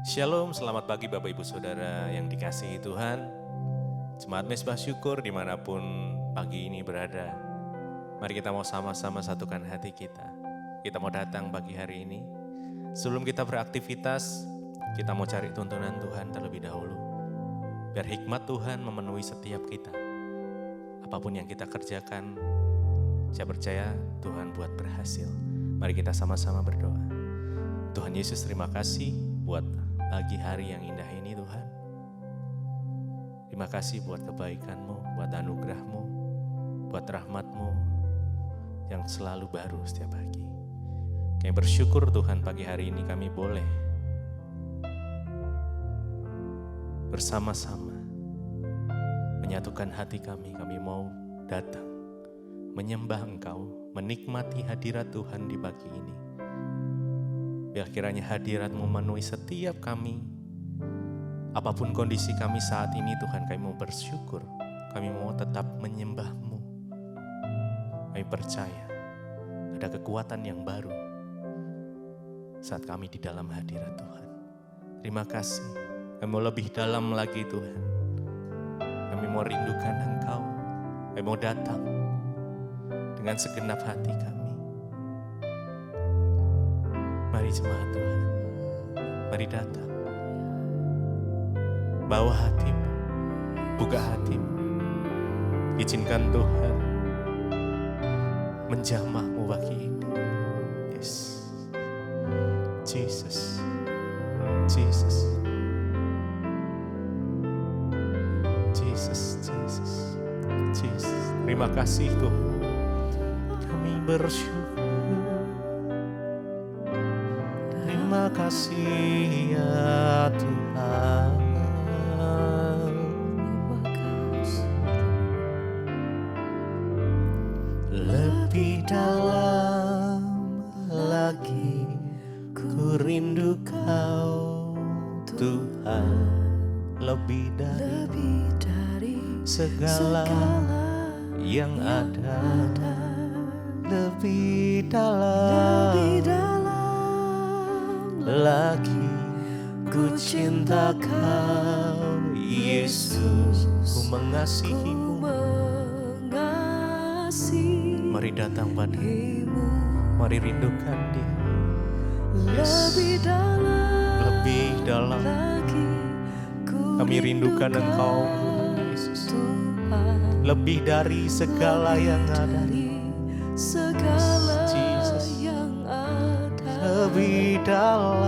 Shalom, selamat pagi Bapak Ibu Saudara yang dikasihi Tuhan. Jemaat Mezbah Syukur dimanapun pagi ini berada. Mari kita mau sama-sama satukan hati kita. Kita mau datang pagi hari ini. Sebelum kita beraktivitas, kita mau cari tuntunan Tuhan terlebih dahulu. Biar hikmat Tuhan memenuhi setiap kita. Apapun yang kita kerjakan, saya percaya Tuhan buat berhasil. Mari kita sama-sama berdoa. Tuhan Yesus, terima kasih buat pagi hari yang indah ini Tuhan. Terima kasih buat kebaikan-Mu, buat anugerah-Mu, buat rahmat-Mu yang selalu baru setiap pagi. Kami bersyukur Tuhan pagi hari ini kami boleh bersama-sama menyatukan hati kami. Kami mau datang menyembah Engkau, menikmati hadirat Tuhan di pagi ini. Biar kiranya hadirat-Mu memenuhi setiap kami. Apapun kondisi kami saat ini Tuhan, kami mau bersyukur. Kami mau tetap menyembah-Mu. Kami percaya ada kekuatan yang baru saat kami di dalam hadirat Tuhan. Terima kasih. Kami mau lebih dalam lagi Tuhan. Kami mau rindukan Engkau. Kami mau datang dengan segenap hati kami. Mari jemaat Tuhan, mari datang. Bawa hatimu, buka hatimu. Izinkan Tuhan menjamahmu pagi ini. Yes, Jesus, Jesus, Jesus, Jesus, Jesus. Terima kasih Tuhan. Kami bersyukur. Terima kasih ya Tuhan. Lebih dalam lagi ku rindu Kau Tuhan. Lebih dari segala yang ada. Lebih dalam lagi ku cinta Kau Yesus, ku mengasihi-Mu. Mari datang pada-Mu, mari rindukan Dia. Yes. Lebih dalam kami rindukan Engkau Yesus. Lebih dari segala yang ada. Jesus. Lebih dalam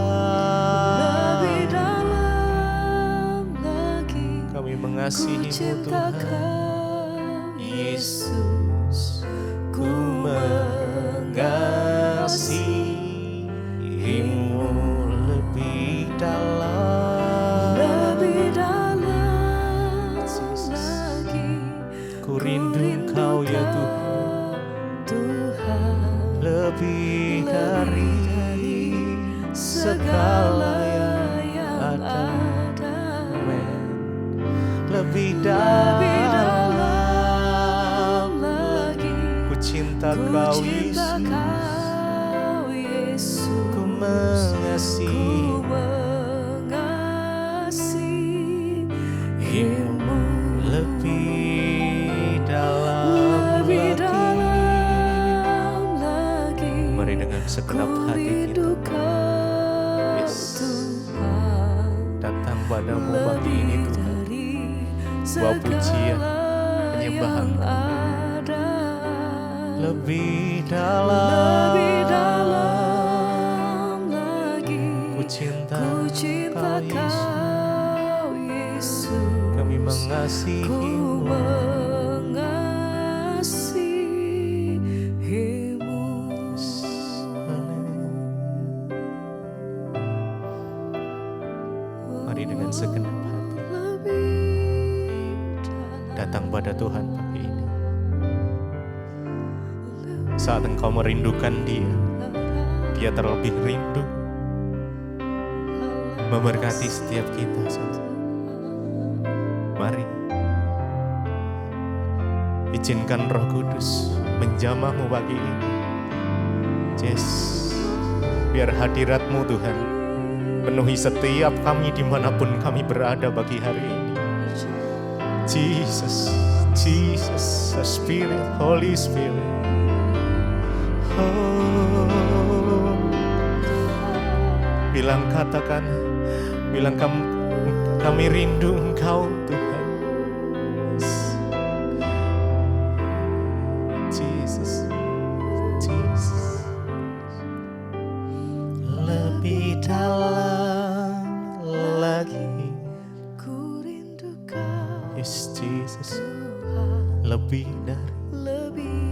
lagi kami mengasihi-Mu Tuhan Yesus, ku mengasihi-Mu. Lebih dalam lagi ku rindu Engkau ya Tuhan. Lebih dari segala yang ada. Lebih dalam lagi ku cinta Kau Yesus, ku mengasihi-Mu. Lebih dalam lagi. Mari dengan segenap hati kita datang pada-Mu pagi ini Tuhan. Bawa pujian, penyembahan. Lebih dalam lagi ku cinta Kau Yesus, kami mengasihi-Mu. Mari dengan segenap hati datang pada Tuhan pagi ini. Saat engkau merindukan Dia, Dia terlebih rindu memberkati setiap kita. Mari izinkan Roh Kudus menjamah-Mu pagi ini. Yes, biar hadirat-Mu Tuhan Penuhi setiap kami dimanapun kami berada pagi hari ini. Jesus, Jesus, the Spirit, Holy Spirit. Oh, bilang katakan, bilang kami rindu Engkau Tuhan. Jesus, Jesus. Lebih dalam lagi ku rindukan, yes, Jesus. Tuhan, Lebih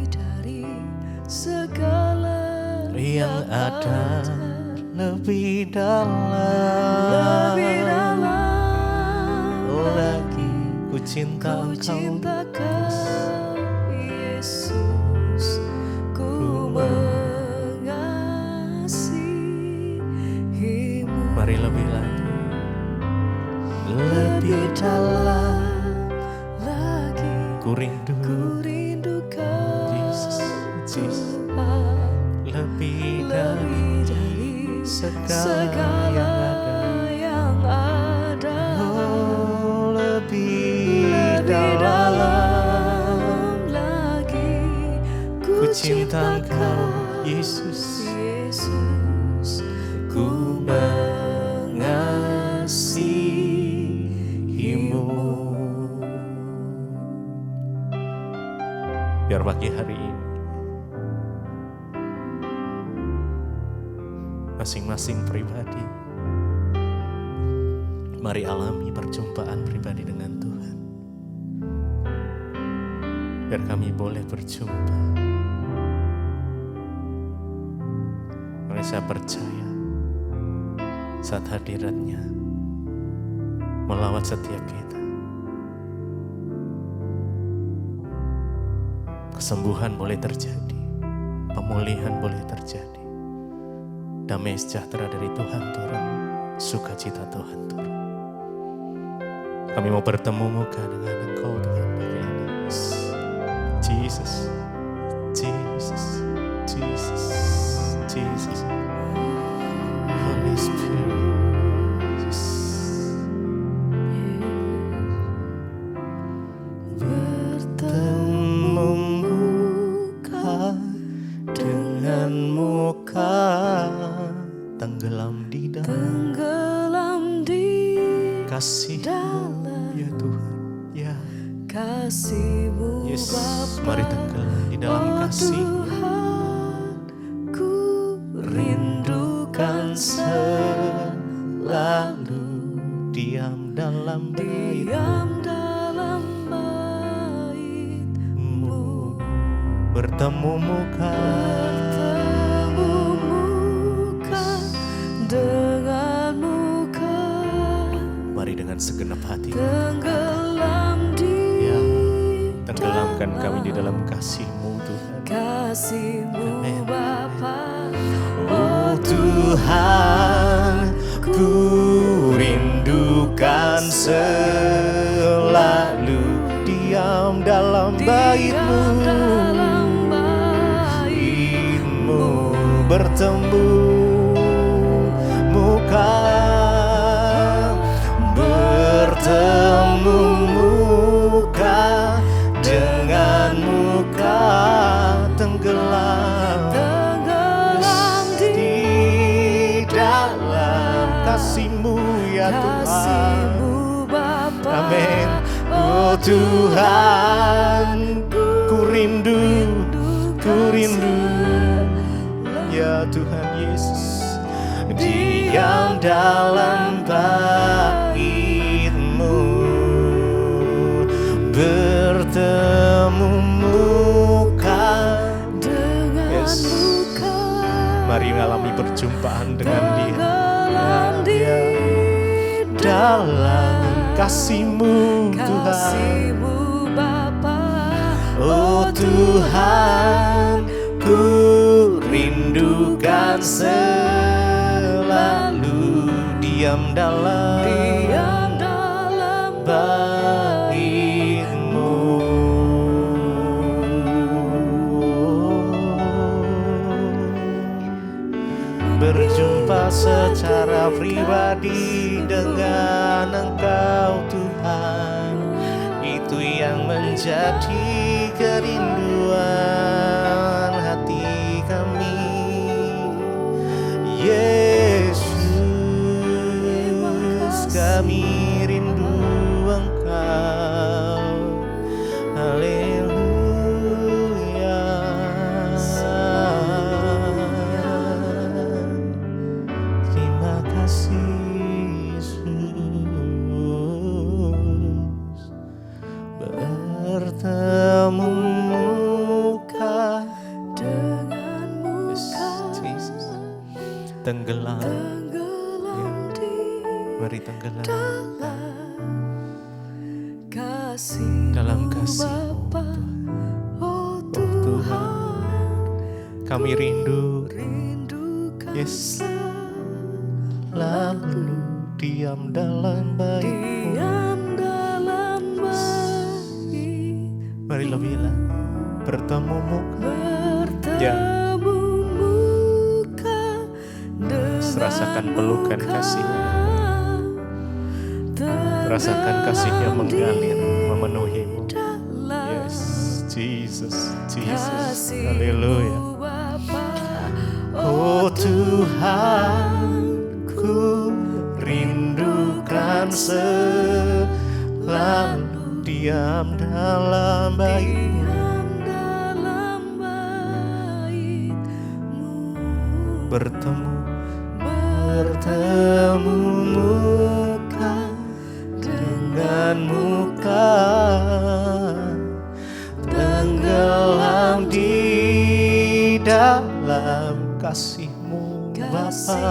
dari segala yang ada, lebih lebih dalam dalam lagi ku cinta ku Engkau. cinta Kau, Yesus, ku mengasihimu. Mari lebih lagi, lebih dalam lagi ku rindu. ku rindukan, Jesus, Jesus. Tuhan, Lebih lebih dari dari segala yang ada. Oh, lebih dalam lagi ku cinta Engkau, Yesus. Yesus, Ku mengasihimu. Biar pagi hari ini masing-masing pribadi mari alami perjumpaan pribadi dengan Tuhan. Biar kami boleh berjumpa. Karena saya percaya saat hadirat-Nya melawat setiap kita, kesembuhan boleh terjadi, pemulihan boleh terjadi, damai sejahtera dari Tuhan turun, sukacita Tuhan turun. Kami mau bertemu muka dengan Engkau Tuhan pagi ini. Jesus, Jesus, Jesus, Jesus, Holy Spirit. Jesus. Bertemu muka dengan muka, tenggelam di dalam kasih-Mu ya Tuhan, ya kasih-Mu, yes. Bapa. Mari tenggelam di dalam kasih-Mu. Tuhan, ku Rindukan selalu diam dalam bait-Mu. diam dalam bait-Mu, Bertemu muka bertemu muka dengan muka, mari dengan segenap hati tenggelam di ya, tenggelamkan kami di dalam kasih-Mu Tuhan. kasih-Mu, Amen. Bapa. Oh Tuhan, ku rindukan selalu diam dalam bait-Mu. Dalam Bait-Mu bertemu muka, bertemu muka dengan muka, tenggelam di dalam kasih-Mu ya Tuhan. kasih-Mu, Bapa. Amin. Oh Tuhan, ku rindu ya Tuhan Yesus, diam dalam bait-Mu, bertemu muka dengan yes. muka, Mari mengalami perjumpaan dengan Dia. tenggelam di Dalam kasih-Mu Tuhan. kasih-Mu, Bapa. Oh Tuhan, ku rindukan selalu diam dalam bait-Mu. Berjumpa secara pribadi dengan Engkau Tuhan. Itu yang menjadi kerinduan hati kami. Yesus, kami rindu Engkau. Haleluya. Terima kasih Yesus. Bertemu muka dengan muka tenggelam, di mari tenggelam dalam kasih-Mu Bapa. Oh Tuhan. Kami rindu, rindukan yes, lalu diam dalam baik-Mu. diam dalam baik, Mari lebih bertemu muka. Ya. bertemu muka dengan Rasakan pelukan kasih-Nya. Rasakan kasih-Nya mengalir, memenuhimu. Yes, Jesus, Jesus, haleluya. Oh Tuhan, ku rindukan selalu diam dalam baik-Mu. Bertemu muka dengan muka, tenggelam di dalam kasih-Mu Bapa.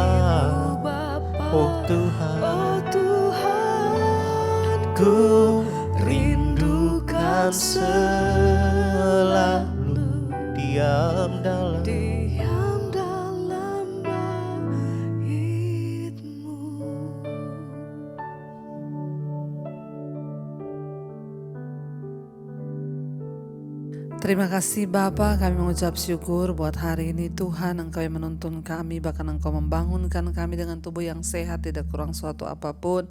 Oh Tuhan, ku rindukan selalu diam dalam Terima kasih Bapa, kami mengucap syukur buat hari ini Tuhan. Engkau yang menuntun kami, bahkan Engkau membangunkan kami dengan tubuh yang sehat, tidak kurang suatu apapun.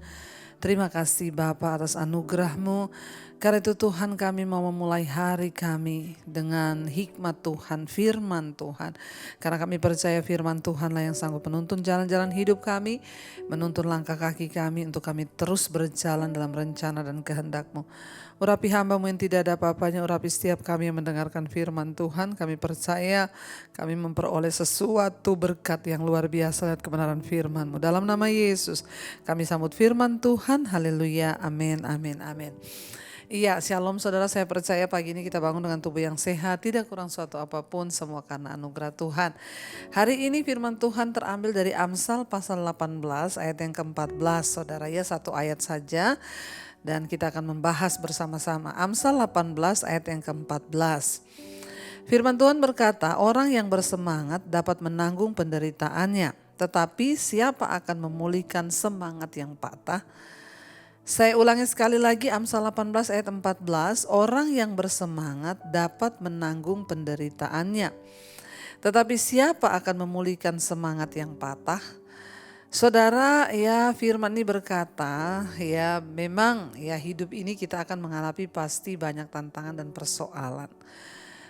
Terima kasih Bapa atas anugerah-Mu. Karena itu Tuhan, kami mau memulai hari kami dengan hikmat Tuhan, firman Tuhan. Karena kami percaya firman Tuhanlah yang sanggup menuntun jalan-jalan hidup kami, menuntun langkah kaki kami untuk kami terus berjalan dalam rencana dan kehendak-Mu. Urapi hamba-Mu yang tidak ada apa-apanya, urapi setiap kami yang mendengarkan firman Tuhan. Kami percaya kami memperoleh sesuatu berkat yang luar biasa lewat kebenaran firman-Mu. Dalam nama Yesus kami sambut firman Tuhan. Haleluya, amin, amin, amin. Iya, shalom saudara, saya percaya pagi ini kita bangun dengan tubuh yang sehat, tidak kurang suatu apapun, semua karena anugerah Tuhan. Hari ini firman Tuhan terambil dari Amsal pasal 18 ayat yang ke-14, saudara ya, satu ayat saja. Dan kita akan membahas bersama-sama Amsal 18 ayat yang ke-14. Firman Tuhan berkata, orang yang bersemangat dapat menanggung penderitaannya, tetapi siapa akan memulihkan semangat yang patah? Saya ulangi sekali lagi Amsal 18 ayat 14, orang yang bersemangat dapat menanggung penderitaannya, tetapi siapa akan memulihkan semangat yang patah? Saudara, ya firman ini berkata, ya memang ya hidup ini kita akan menghadapi pasti banyak tantangan dan persoalan.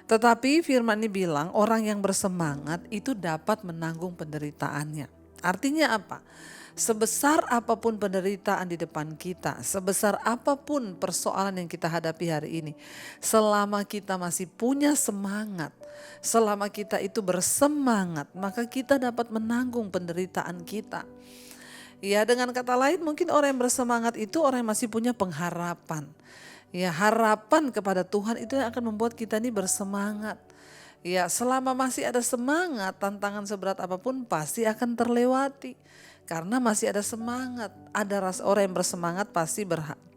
Tetapi firman ini bilang orang yang bersemangat itu dapat menanggung penderitaannya. Artinya apa? Sebesar apapun penderitaan di depan kita, sebesar apapun persoalan yang kita hadapi hari ini, selama kita masih punya semangat, selama kita itu bersemangat, maka kita dapat menanggung penderitaan kita. Ya, dengan kata lain mungkin orang yang bersemangat itu orang yang masih punya pengharapan. Ya, harapan kepada Tuhan itu yang akan membuat kita ini bersemangat. Ya, selama masih ada semangat, tantangan seberat apapun pasti akan terlewati. Karena masih ada semangat, orang yang bersemangat pasti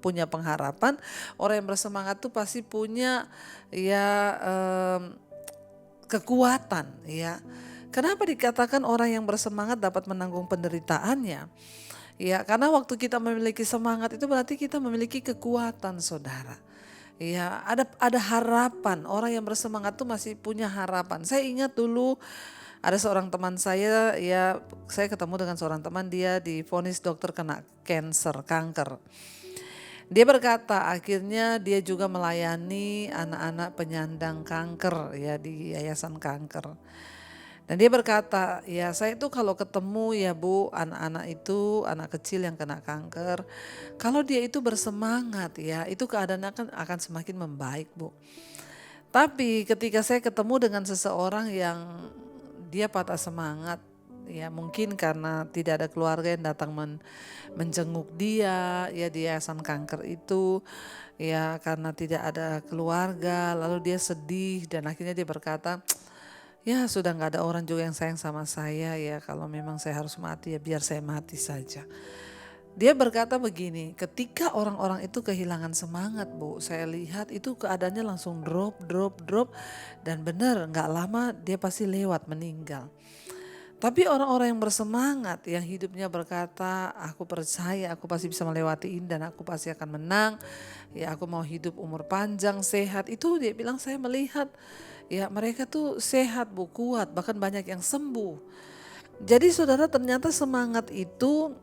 punya pengharapan, orang yang bersemangat tuh pasti punya kekuatan ya. Kenapa dikatakan orang yang bersemangat dapat menanggung penderitaannya? Ya, karena waktu kita memiliki semangat itu berarti kita memiliki kekuatan, saudara. Ya, ada harapan. Orang yang bersemangat tuh masih punya harapan. Saya ingat dulu Ada seorang teman saya, ya saya ketemu dengan seorang teman, dia divonis dokter kena kanker. Dia berkata akhirnya dia juga melayani anak-anak penyandang kanker ya di yayasan kanker. Dan dia berkata, ya saya itu kalau ketemu ya Bu, anak-anak itu, anak kecil yang kena kanker, kalau dia itu bersemangat ya, itu keadaannya akan semakin membaik Bu. Tapi ketika saya ketemu dengan seseorang yang dia patah semangat, ya mungkin karena tidak ada keluarga yang datang menjenguk dia ya di yayasan kanker itu, ya karena tidak ada keluarga, lalu dia sedih dan akhirnya dia berkata, ya sudah nggak ada orang juga yang sayang sama saya ya, kalau memang saya harus mati ya biar saya mati saja. Dia berkata begini, ketika orang-orang itu kehilangan semangat Bu, saya lihat itu keadaannya langsung drop dan benar nggak lama dia pasti lewat meninggal. Tapi orang-orang yang bersemangat, yang hidupnya berkata, aku percaya aku pasti bisa melewati ini dan aku pasti akan menang. Ya aku mau hidup umur panjang, sehat. Itu dia bilang saya melihat, ya mereka tuh sehat Bu, kuat, bahkan banyak yang sembuh. Jadi saudara ternyata semangat itu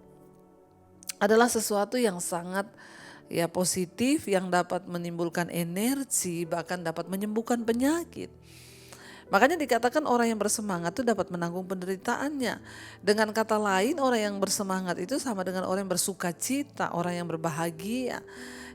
adalah sesuatu yang sangat ya positif, yang dapat menimbulkan energi, bahkan dapat menyembuhkan penyakit. Makanya dikatakan orang yang bersemangat itu dapat menanggung penderitaannya. Dengan kata lain, orang yang bersemangat itu sama dengan orang yang bersuka cita, orang yang berbahagia.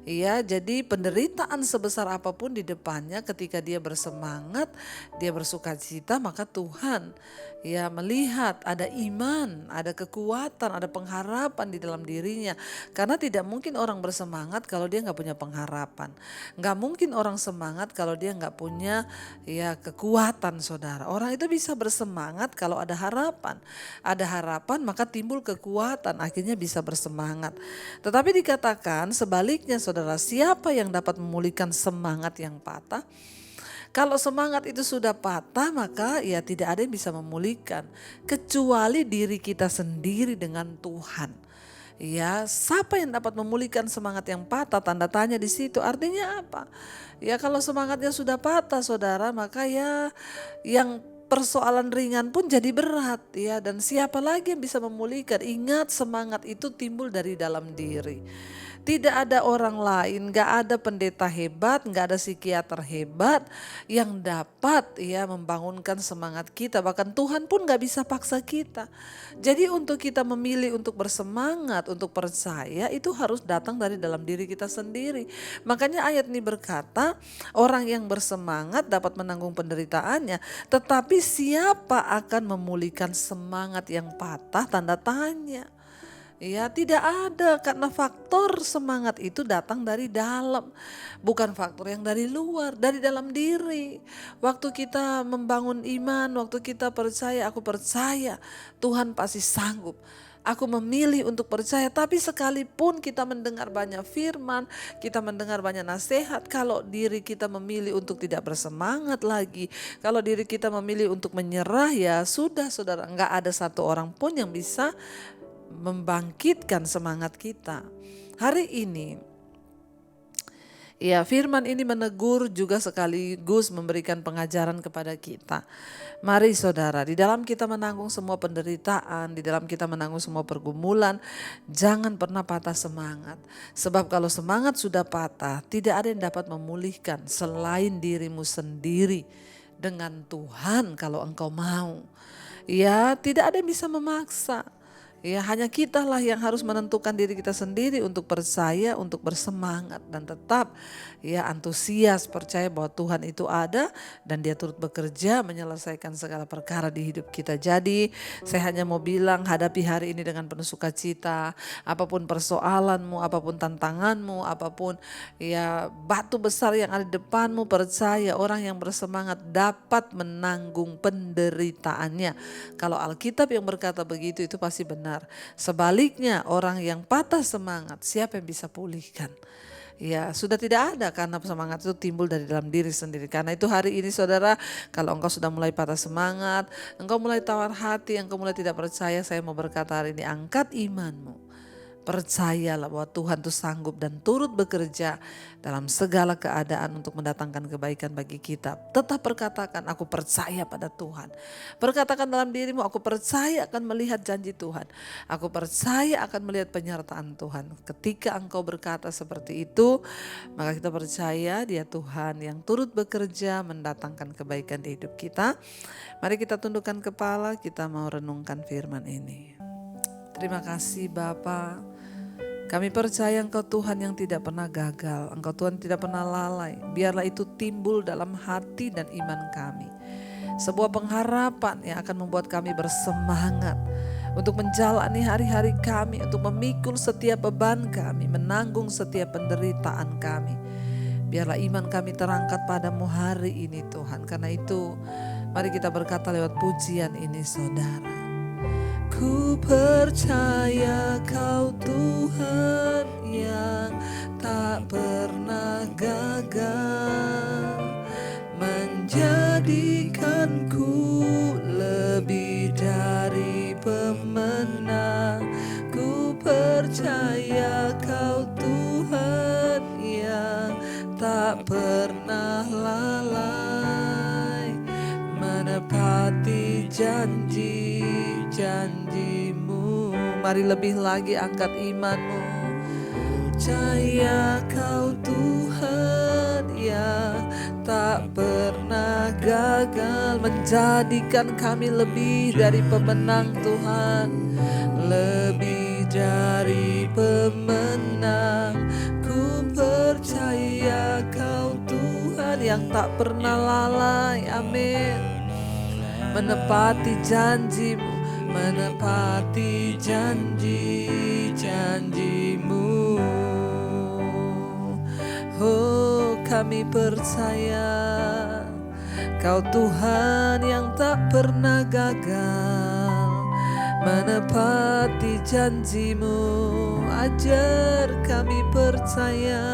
Ya, jadi penderitaan sebesar apapun di depannya ketika dia bersemangat, dia bersuka cita, maka Tuhan ya melihat ada iman, ada kekuatan, ada pengharapan di dalam dirinya. Karena tidak mungkin orang bersemangat kalau dia nggak punya pengharapan. Nggak mungkin orang semangat kalau dia nggak punya ya kekuatan saudara. Orang itu bisa bersemangat kalau ada harapan. Ada harapan maka timbul kekuatan, akhirnya bisa bersemangat. Tetapi dikatakan sebaliknya saudara, siapa yang dapat memulihkan semangat yang patah? Kalau semangat itu sudah patah maka ya tidak ada yang bisa memulihkan kecuali diri kita sendiri dengan Tuhan. Ya, siapa yang dapat memulihkan semangat yang patah? Tanda tanya di situ. Artinya apa? Ya kalau semangatnya sudah patah saudara, maka ya yang persoalan ringan pun jadi berat ya, dan siapa lagi yang bisa memulihkan? Ingat, semangat itu timbul dari dalam diri. Tidak ada orang lain, gak ada pendeta hebat, gak ada psikiater hebat yang dapat ya membangunkan semangat kita. Bahkan Tuhan pun gak bisa paksa kita. Jadi untuk kita memilih untuk bersemangat, untuk percaya, itu harus datang dari dalam diri kita sendiri. Makanya ayat ini berkata, orang yang bersemangat dapat menanggung penderitaannya. Tetapi siapa akan memulihkan semangat yang patah? Tanda tanya. Ya tidak ada, karena faktor semangat itu datang dari dalam, bukan faktor yang dari luar, dari dalam diri. Waktu kita membangun iman, waktu kita percaya, aku percaya Tuhan pasti sanggup. Aku memilih untuk percaya, tapi sekalipun kita mendengar banyak firman, kita mendengar banyak nasihat, kalau diri kita memilih untuk tidak bersemangat lagi, kalau diri kita memilih untuk menyerah, ya sudah saudara, enggak ada satu orang pun yang bisa membangkitkan semangat kita. Hari ini ya firman ini menegur juga sekaligus memberikan pengajaran kepada kita. Mari saudara, di dalam kita menanggung semua penderitaan, di dalam kita menanggung semua pergumulan, jangan pernah patah semangat. Sebab kalau semangat sudah patah, tidak ada yang dapat memulihkan selain dirimu sendiri dengan Tuhan kalau engkau mau. Ya tidak ada yang bisa memaksa. Ya hanya kita lah yang harus menentukan diri kita sendiri untuk percaya, untuk bersemangat dan tetap ya antusias percaya bahwa Tuhan itu ada dan Dia turut bekerja menyelesaikan segala perkara di hidup kita. Jadi saya hanya mau bilang, hadapi hari ini dengan penuh sukacita. Apapun persoalanmu, apapun tantanganmu, apapun ya batu besar yang ada di depanmu, percaya orang yang bersemangat dapat menanggung penderitaannya. Kalau Alkitab yang berkata begitu itu pasti benar. Sebaliknya orang yang patah semangat, siapa yang bisa pulihkan? Ya sudah tidak ada, karena semangat itu timbul dari dalam diri sendiri. Karena itu hari ini saudara, kalau engkau sudah mulai patah semangat, engkau mulai tawar hati, engkau mulai tidak percaya, saya mau berkata hari ini, angkat imanmu. Percayalah bahwa Tuhan itu sanggup dan turut bekerja dalam segala keadaan untuk mendatangkan kebaikan bagi kita. Tetap perkatakan, aku percaya pada Tuhan. Perkatakan dalam dirimu, aku percaya akan melihat janji Tuhan. Aku percaya akan melihat penyertaan Tuhan. Ketika engkau berkata seperti itu, maka kita percaya Dia Tuhan yang turut bekerja mendatangkan kebaikan di hidup kita. Mari kita tundukkan kepala, kita mau renungkan firman ini. Terima kasih Bapa. Kami percaya Engkau Tuhan yang tidak pernah gagal. Engkau Tuhan tidak pernah lalai. Biarlah itu timbul dalam hati dan iman kami. Sebuah pengharapan yang akan membuat kami bersemangat untuk menjalani hari-hari kami, untuk memikul setiap beban kami, menanggung setiap penderitaan kami. Biarlah iman kami terangkat padamu hari ini Tuhan. Karena itu mari kita berkata lewat pujian ini saudara. Ku percaya Kau Tuhan yang tak pernah gagal, menjadikanku lebih dari pemenang. Ku percaya Kau Tuhan yang tak pernah lalai, menepati janji-janjimu. Mari lebih lagi angkat imanmu. Percaya Kau Tuhan yang tak pernah gagal, menjadikan kami lebih dari pemenang Tuhan, lebih dari pemenang. Ku percaya Kau Tuhan yang tak pernah lalai, amin, menepati janjimu, menepati janji-janjimu. Oh, kami percaya Kau Tuhan yang tak pernah gagal, menepati janjimu. Ajar kami percaya.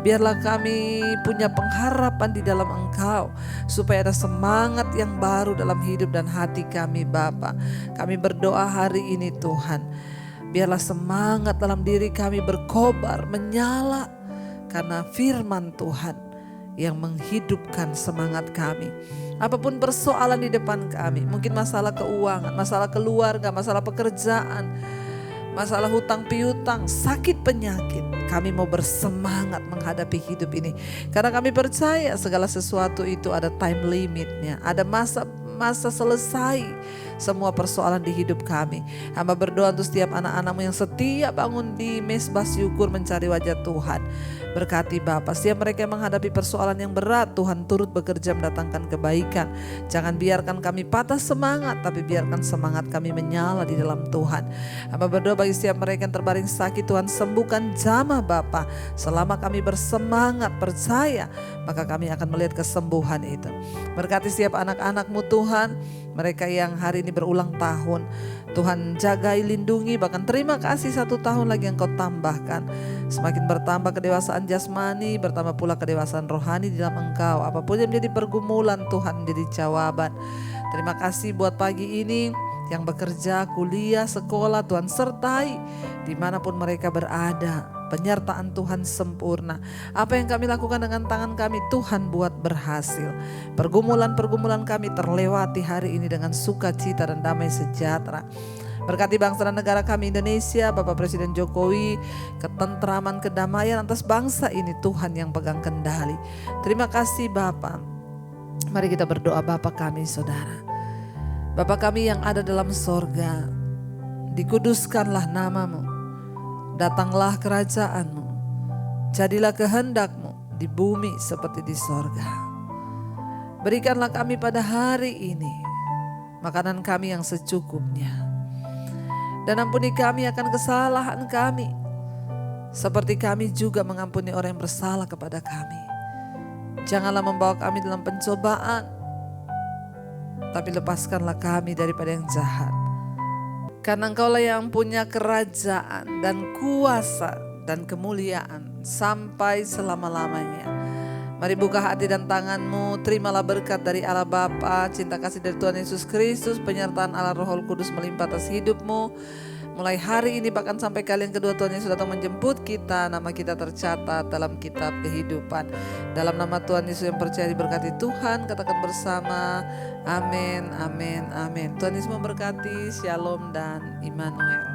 Biarlah kami punya pengharapan di dalam Engkau, supaya ada semangat yang baru dalam hidup dan hati kami Bapa. Kami berdoa hari ini Tuhan, biarlah semangat dalam diri kami berkobar, menyala, karena firman Tuhan yang menghidupkan semangat kami. Apapun persoalan di depan kami, mungkin masalah keuangan, masalah keluarga, masalah pekerjaan, masalah hutang piutang, sakit penyakit, kami mau bersemangat menghadapi hidup ini. Karena kami percaya segala sesuatu itu ada time limitnya, ada masa selesai semua persoalan di hidup kami. Hamba berdoa untuk setiap anak-anakmu yang setia bangun di mesbah syukur mencari wajah Tuhan. Berkati Bapa, setiap mereka yang menghadapi persoalan yang berat, Tuhan turut bekerja mendatangkan kebaikan. Jangan biarkan kami patah semangat, tapi biarkan semangat kami menyala di dalam Tuhan. Hamba berdoa bagi setiap mereka yang terbaring sakit, Tuhan sembuhkan jamah Bapa. Selama kami bersemangat percaya, maka kami akan melihat kesembuhan itu. Berkati setiap anak-anak-Mu Tuhan, mereka yang hari ini berulang tahun, Tuhan jagai, lindungi, bahkan terima kasih 1 tahun lagi yang Kau tambahkan. Semakin bertambah kedewasaan jasmani, bertambah pula kedewasaan rohani di dalam Engkau. Apapun yang menjadi pergumulan, Tuhan menjadi jawaban. Terima kasih buat pagi ini yang bekerja, kuliah, sekolah, Tuhan sertai dimanapun mereka berada. Penyertaan Tuhan sempurna. Apa yang kami lakukan dengan tangan kami, Tuhan buat berhasil. Pergumulan-pergumulan kami terlewati hari ini dengan sukacita dan damai sejahtera. Berkati bangsa dan negara kami Indonesia, Bapak Presiden Jokowi, ketentraman, kedamaian atas bangsa ini Tuhan yang pegang kendali. Terima kasih Bapak. Mari kita berdoa. Bapa kami saudara, Bapa kami yang ada dalam sorga, dikuduskanlah namamu. Datanglah kerajaan-Mu, jadilah kehendak-Mu di bumi seperti di sorga. Berikanlah kami pada hari ini makanan kami yang secukupnya. Dan ampuni kami akan kesalahan kami, seperti kami juga mengampuni orang yang bersalah kepada kami. Janganlah membawa kami dalam pencobaan, tapi lepaskanlah kami daripada yang jahat. Karena Engkaulah yang punya kerajaan dan kuasa dan kemuliaan sampai selama-lamanya. Mari buka hati dan tanganmu, terimalah berkat dari Allah Bapa, cinta kasih dari Tuhan Yesus Kristus, penyertaan Allah Roh Kudus melimpah atas hidupmu. Mulai hari ini bahkan sampai kali yang kedua Tuhan Yesus datang menjemput kita, nama kita tercatat dalam kitab kehidupan. Dalam nama Tuhan Yesus yang percaya diberkati Tuhan, katakan bersama, amin, amin, amin. Tuhan Yesus memberkati, shalom dan Immanuel.